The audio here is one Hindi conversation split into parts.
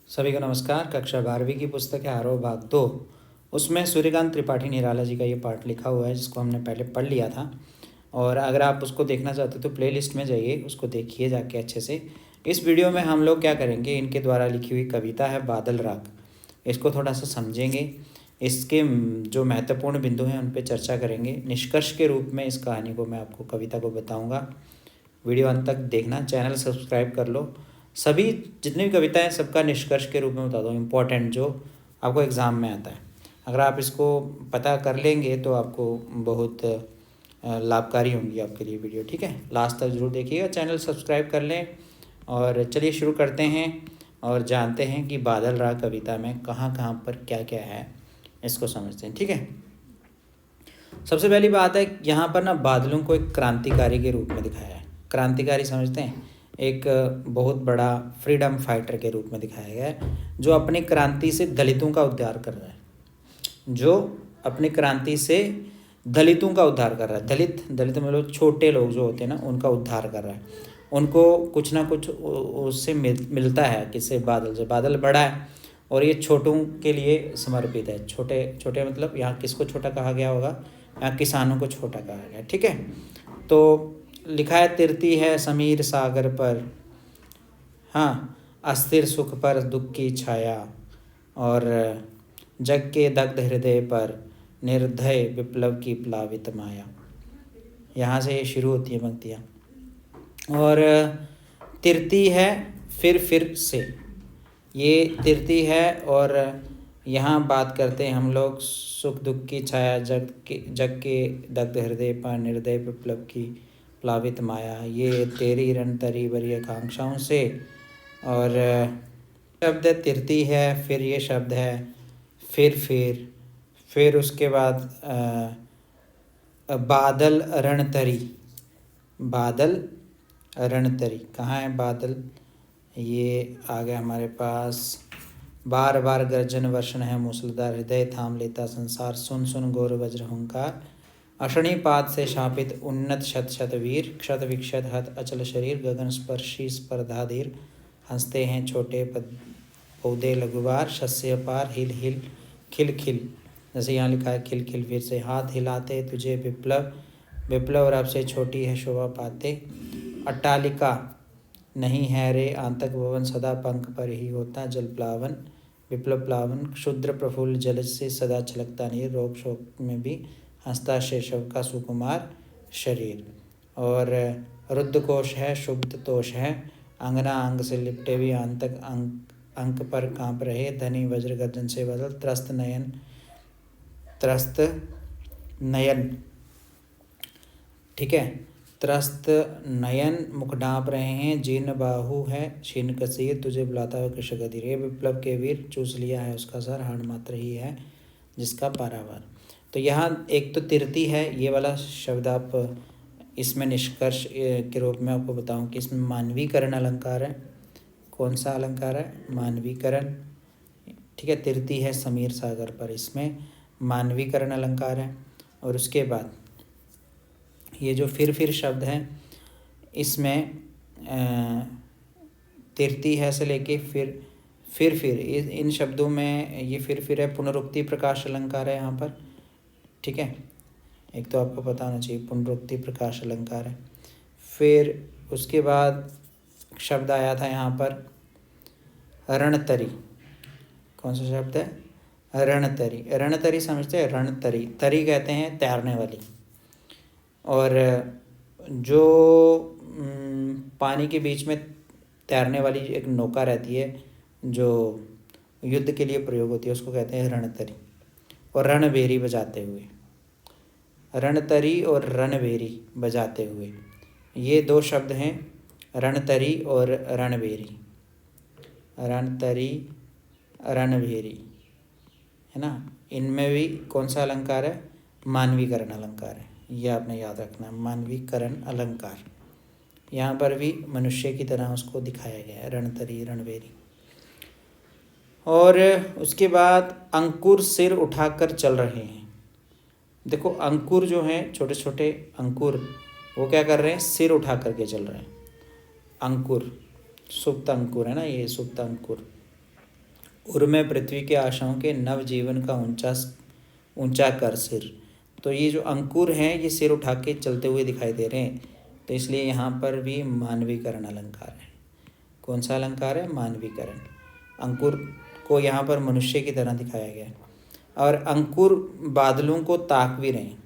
सभी को नमस्कार। कक्षा 12वीं की पुस्तक है आरोह भाग 2। उसमें सूर्यकांत त्रिपाठी निराला जी का ये पाठ लिखा हुआ है जिसको हमने पहले पढ़ लिया था। और अगर आप उसको देखना चाहते हो तो प्लेलिस्ट में जाइए, उसको देखिए जाके अच्छे से। इस वीडियो में हम लोग क्या करेंगे, इनके द्वारा लिखी हुई कविता है बादल राग, इसको थोड़ा सा समझेंगे। इसके जो महत्वपूर्ण बिंदु हैं उन पर चर्चा करेंगे। निष्कर्ष के रूप में इस कहानी को मैं आपको कविता को बताऊँगा। वीडियो अंत तक देखना, चैनल सब्सक्राइब कर लो। सभी जितनी भी कविताएं हैं सबका निष्कर्ष के रूप में बता दो, इम्पोर्टेंट जो आपको एग्ज़ाम में आता है। अगर आप इसको पता कर लेंगे तो आपको बहुत लाभकारी होंगी आपके लिए वीडियो। ठीक है, लास्ट तक ज़रूर देखिएगा, चैनल सब्सक्राइब कर लें। और चलिए शुरू करते हैं और जानते हैं कि बादल राग कविता में कहाँ कहाँ पर क्या क्या है, इसको समझते हैं। ठीक है, सबसे पहली बात है यहाँ पर ना बादलों को एक क्रांतिकारी के रूप में दिखाया है। क्रांतिकारी समझते हैं, एक बहुत बड़ा फ्रीडम फाइटर के रूप में दिखाया गया है जो अपनी क्रांति से दलितों का उद्धार कर रहा है। जो अपनी क्रांति से दलितों का उद्धार कर रहा है। दलित मतलब छोटे लोग जो होते हैं ना, उनका उद्धार कर रहा है। उनको कुछ ना कुछ उससे मिलता है। किससे? बादल से। बादल बड़ा है और ये छोटों के लिए समर्पित है। छोटे छोटे मतलब यहाँ किसको छोटा कहा गया होगा? यहाँ किसानों को छोटा कहा गया। ठीक है, तो लिखा है तिरती है समीर सागर पर, हाँ, अस्थिर सुख पर दुख की छाया, और जग के दग्ध हृदय पर निर्दय विप्लव की प्लावित माया। यहाँ से ये शुरू होती है पंक्तियाँ। और तिरती है फिर से, ये तिरती है। और यहाँ बात करते हैं हम लोग सुख दुख की छाया, जग के दग्ध हृदय पर निर्दय विप्लव की प्लावित माया, ये तेरी रणतरी बड़ी आकांक्षाओं से। और शब्द तिरती है, फिर ये शब्द है फिर उसके बाद बादल रणतरी। बादल रणतरी कहाँ है? बादल ये आ गया हमारे पास। बार बार गर्जन वर्षण है मूसलाधार, हृदय थाम लेता संसार, सुन सुन घोर वज्र हुंकार, अशनी पात से शापित उन्नत शत शत वीर, क्षत विक्षत हत अचल शरीर, गगन स्पर्शी स्पर्धाधीर, हंसते हैं छोटे पौधे लघुवार, शस्य पार हिल हिल खिल खिल। जैसे यहाँ लिखा है खिल खिल, फिर से हाथ हिलाते तुझे विप्लव और अब से छोटी है शोभा पाते, अट्टालिका नहीं है रे आंतक भवन, सदा पंख पर ही होता जल प्लावन, विप्लव प्लावन, क्षुद्र प्रफुल्ल जल से सदा छलकता नीर, रोग शोक में भी हंसता शेषव का सुकुमार शरीर। और रुद्रकोश है शुभ तोष है, अंगना अंग से लिपटे भी आंतक अंक पर कांप रहे, धनी वज्र गर्जन से बदल, त्रस्त नयन। ठीक है, त्रस्त नयन मुख ढांप रहे हैं, जीर्ण बाहु है छीन कसीर, तुझे बुलाता हुआ कृष्ण गधीर, ये विप्लव के वीर चूस लिया है उसका सर, हाड़ मात्र ही है जिसका पारावार। तो यहाँ एक तो तिरती है, ये वाला शब्द आप इसमें निष्कर्ष के रूप में आपको बताऊं कि इसमें मानवीकरण अलंकार है। कौन सा अलंकार है? मानवीकरण। ठीक है, तिरती है समीर सागर पर, इसमें मानवीकरण अलंकार है। और उसके बाद ये जो फिर शब्द है, इसमें तिरती है से लेके फिर इन शब्दों में ये फिर है, पुनरुक्ति प्रकाश अलंकार है यहाँ पर। ठीक है, एक तो आपको पता होना चाहिए पुनरुक्ति प्रकाश अलंकार है। फिर उसके बाद शब्द आया था यहाँ पर रणतरी। कौन सा शब्द है? रणतरी। रणतरी समझते हैं? रणतरी, तरी कहते हैं तैरने वाली। और जो पानी के बीच में तैरने वाली एक नौका रहती है जो युद्ध के लिए प्रयोग होती है, उसको कहते हैं रणतरी। और रणबेरी बजाते हुए, रणतरी और रणबेरी बजाते हुए, ये दो शब्द हैं, रणतरी और रणबेरी। रणतरी रणबेरी है ना, इनमें भी कौन सा अलंकार है? मानवीकरण अलंकार है। ये आपने याद रखना, मानवीकरण अलंकार। यहाँ पर भी मनुष्य की तरह उसको दिखाया गया है, रणतरी रणबेरी। और उसके बाद अंकुर सिर उठाकर चल रहे हैं। देखो अंकुर जो हैं, छोटे छोटे अंकुर, वो क्या कर रहे हैं? सिर उठा करके चल रहे हैं। अंकुर सुप्त अंकुर है ना, ये सुप्त अंकुर। उर्मे पृथ्वी के आशाओं के नव जीवन का ऊंचा कर सिर। तो ये जो अंकुर हैं ये सिर उठा के चलते हुए दिखाई दे रहे हैं, तो इसलिए यहाँ पर भी मानवीकरण अलंकार है। कौन सा अलंकार है? मानवीकरण। अंकुर को यहाँ पर मनुष्य की तरह दिखाया गया है। और अंकुर बादलों को ताक भी रहे हैं।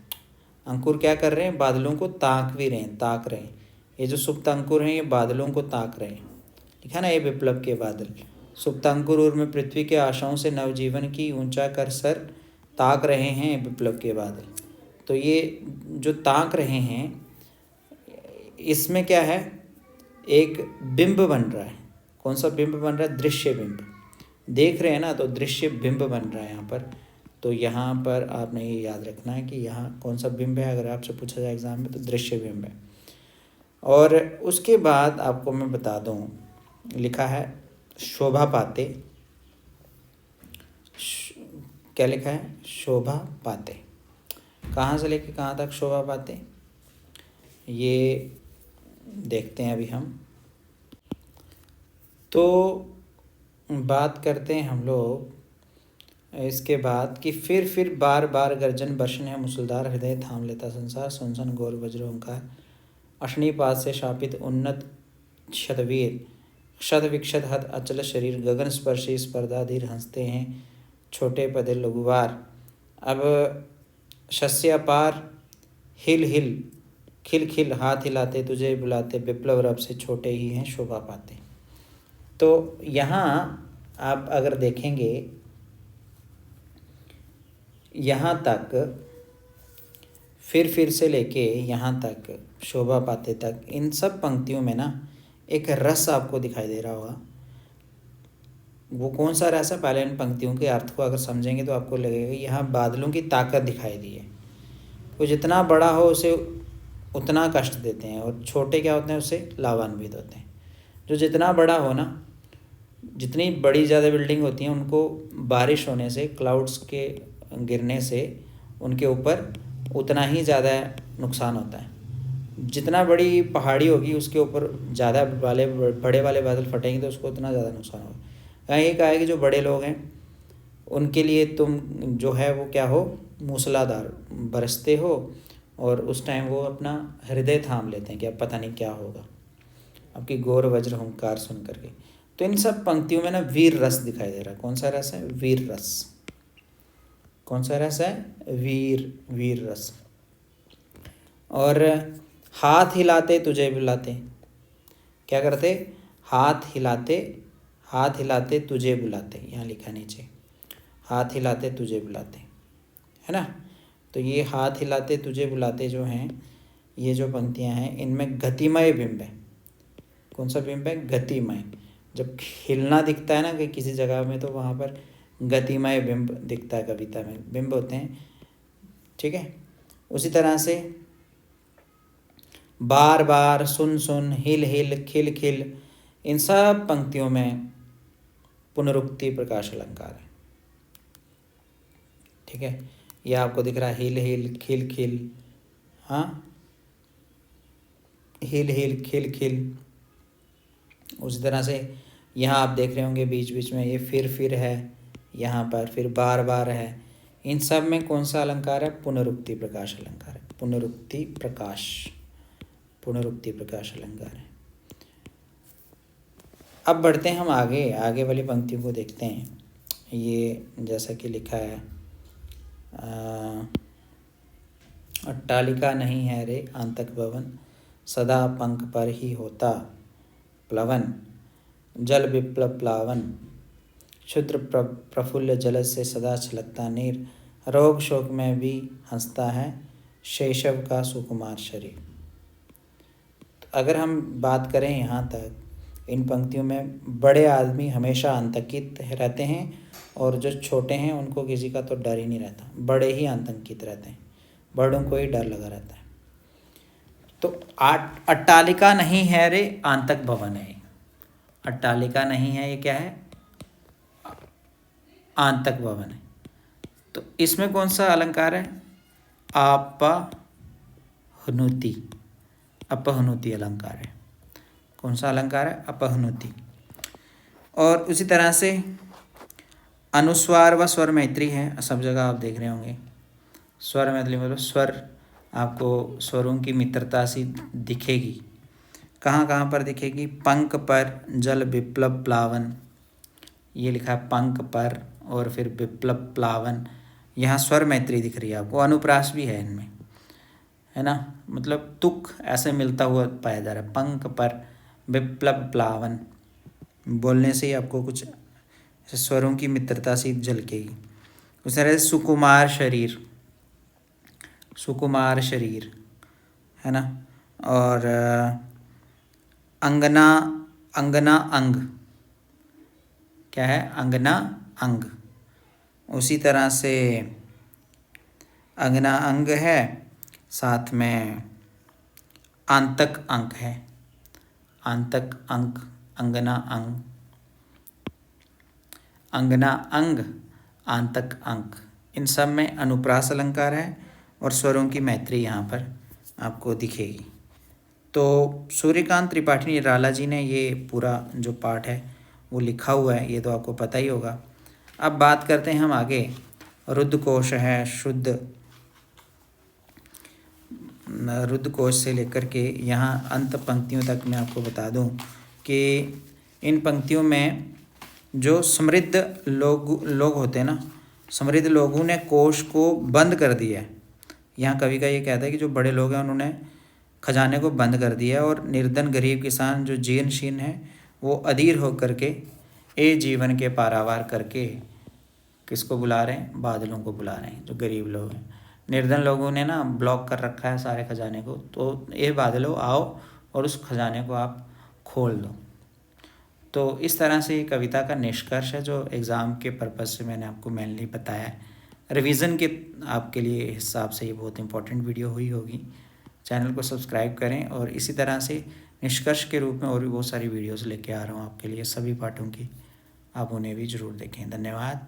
अंकुर क्या कर रहे हैं? बादलों को ताक भी रहे हैं, ताक रहे हैं। ये जो सुप्त अंकुर हैं ये बादलों को ताक रहे हैं। लिखा ना, ये विप्लव के बादल। सुप्त अंकुर उर्मे पृथ्वी के आशाओं से नवजीवन की ऊंचा कर सर ताक रहे हैं विप्लव के बादल। तो ये जो ताक रहे हैं इसमें क्या है? एक बिंब बन रहा है। कौन सा बिंब बन रहा है? दृश्य बिंब। देख रहे हैं ना, तो दृश्य बिंब बन रहा है यहाँ पर। तो यहाँ पर आपने ये याद रखना है कि यहाँ कौन सा बिंब है। अगर आपसे पूछा जाए एग्जाम में तो दृश्य बिंब है। और उसके बाद आपको मैं बता दूँ, लिखा है शोभा पाते। क्या लिखा है? शोभा पाते। कहाँ से लेके कहाँ तक शोभा पाते, ये देखते हैं अभी हम। तो बात करते हैं हम लोग इसके बाद कि फिर बार बार गर्जन बर्षण है मुसलधार हृदय थाम लेता संसार सुनसन गौर वज्र ओंकार अशनीपात से शापित उन्नत क्षतवीर क्षत विक्षत हत अचल शरीर गगन स्पर्शी स्पर्धाधीर हंसते हैं छोटे पदे लघुवार। अब शस्य अपार हिल हिल खिल खिल हाथ हिलाते तुझे बुलाते विप्लव रब से छोटे ही हैं शोभा पाते। तो यहाँ आप अगर देखेंगे यहाँ तक फिर से लेके यहाँ तक शोभा पाते तक, इन सब पंक्तियों में ना एक रस आपको दिखाई दे रहा होगा। वो कौन सा रस है? पहले इन पंक्तियों के अर्थ को अगर समझेंगे तो आपको लगेगा यहाँ बादलों की ताकत दिखाई दी है। वो जितना बड़ा हो उसे उतना कष्ट देते हैं, और छोटे क्या होते हैं उससे लाभान्वित होते हैं। जो जितना बड़ा हो ना, जितनी बड़ी ज़्यादा बिल्डिंग होती हैं उनको बारिश होने से, क्लाउड्स के गिरने से उनके ऊपर उतना ही ज़्यादा नुकसान होता है। जितना बड़ी पहाड़ी होगी उसके ऊपर ज़्यादा बड़े वाले बादल फटेंगे तो उसको उतना ज़्यादा नुकसान होगा। यहाँ ये कहा है कि जो बड़े लोग हैं उनके लिए तुम जो है वो क्या हो, मूसलाधार बरसते हो, और उस टाइम वो अपना हृदय थाम लेते हैं कि अब पता नहीं क्या होगा, आपकी गौर वज्र हुंकार सुन करके। तो इन सब पंक्तियों में ना वीर रस दिखाई दे रहा है। कौन सा रस है? वीर रस। कौन सा रस है? वीर रस। और हाथ हिलाते तुझे बुलाते, क्या करते? हाथ हिलाते तुझे बुलाते। यहाँ लिखा नीचे, हाथ हिलाते तुझे बुलाते, है ना। तो ये हाथ हिलाते तुझे बुलाते जो हैं, ये जो पंक्तियाँ हैं इनमें गतिमय बिंब है। कौन सा बिंब है? गतिमय। जब हिलना दिखता है ना कि किसी जगह में, तो वहाँ पर गतिमय बिंब दिखता है। कविता में बिंब होते हैं, ठीक है। उसी तरह से बार बार सुन सुन हिल हिल खिल खिल, इन सब पंक्तियों में पुनरुक्ति प्रकाश अलंकार है, ठीक है। यह आपको दिख रहा है हिल हिल खिल खिल, हाँ, हिल हिल खिल खिल। उसी तरह से यहाँ आप देख रहे होंगे बीच बीच में ये फिर है, यहाँ पर फिर बार बार है। इन सब में कौन सा अलंकार है? पुनरुक्ति प्रकाश अलंकार है। पुनरुक्ति प्रकाश अलंकार है। अब बढ़ते हैं हम आगे वाली पंक्तियों को देखते हैं। ये जैसा कि लिखा है, अट्टालिका नहीं है रे आंतक भवन, सदा पंख पर ही होता प्लवन, जल विप्लव प्लावन, क्षुद्र प्रफुल्ल जल से सदा छलकता नीर, रोग शोक में भी हंसता है शैशव का सुकुमार शरीर। तो अगर हम बात करें यहाँ तक, इन पंक्तियों में बड़े आदमी हमेशा आतंकित रहते हैं, और जो छोटे हैं उनको किसी का तो डर ही नहीं रहता, बड़े ही आतंकित रहते हैं, बड़ों को ही डर लगा रहता है। तो अट्टालिका नहीं है रे आंतक भवन है। अट्टालिका नहीं है, ये क्या है? आंतक भवन है। तो इसमें कौन सा अलंकार है? अपहनुति अलंकार है। कौन सा अलंकार है? अपहनुति। और उसी तरह से अनुस्वार व स्वर मैत्री है, सब जगह आप देख रहे होंगे। स्वर मैत्री मतलब स्वर, आपको स्वरों की मित्रता सी दिखेगी। कहाँ कहाँ पर दिखेगी? पंख पर जल विप्लव प्लावन, ये लिखा है पंख पर, और फिर विप्लव प्लावन, यहाँ स्वर मैत्री दिख रही है आपको। अनुप्रास भी है इनमें, है ना, मतलब तुक ऐसे मिलता हुआ पाया जा रहा है। पंख पर विप्लव प्लावन बोलने से ही आपको कुछ स्वरों की मित्रता से झलकेगी। उस तरह से सुकुमार शरीर, सुकुमार शरीर, है ना, और अंगना, अंगना अंग, क्या है? अंगना अंग। उसी तरह से अंगना अंग है, साथ में आंतक अंक है, आंतक अंक, अंगना अंग, अंगना अंग, आंतक अंक, इन सब में अनुप्रास अलंकार है और स्वरों की मैत्री यहाँ पर आपको दिखेगी। तो सूर्यकांत त्रिपाठी निराला जी ने ये पूरा जो पाठ है वो लिखा हुआ है, ये तो आपको पता ही होगा। अब बात करते हैं हम आगे। रुद्रकोश है, शुद्ध रुद्रकोश से लेकर के यहाँ अंत पंक्तियों तक मैं आपको बता दूं कि इन पंक्तियों में जो समृद्ध लोग होते हैं ना, समृद्ध लोगों ने कोश को बंद कर दिया है। यहाँ कवि का ये कहता है कि जो बड़े लोग हैं उन्होंने खजाने को बंद कर दिया है, और निर्धन गरीब किसान जो जीर्णशीर्ण है वो अधीर होकर के ए जीवन के पारावार करके किसको बुला रहे हैं? बादलों को बुला रहे हैं, जो गरीब लोग हैं। निर्धन लोगों ने ना ब्लॉक कर रखा है सारे खजाने को, तो ये बादलों आओ और उस खजाने को आप खोल दो। तो इस तरह से ये कविता का निष्कर्ष है, जो एग्ज़ाम के पर्पज़ से मैंने आपको मेनली बताया है। रिवीजन के आपके लिए हिसाब से ये बहुत इंपॉर्टेंट वीडियो हुई होगी। चैनल को सब्सक्राइब करें, और इसी तरह से निष्कर्ष के रूप में और भी बहुत सारी वीडियोस लेके आ रहा हूँ आपके लिए, सभी पाठों की। आप उन्हें भी ज़रूर देखें। धन्यवाद।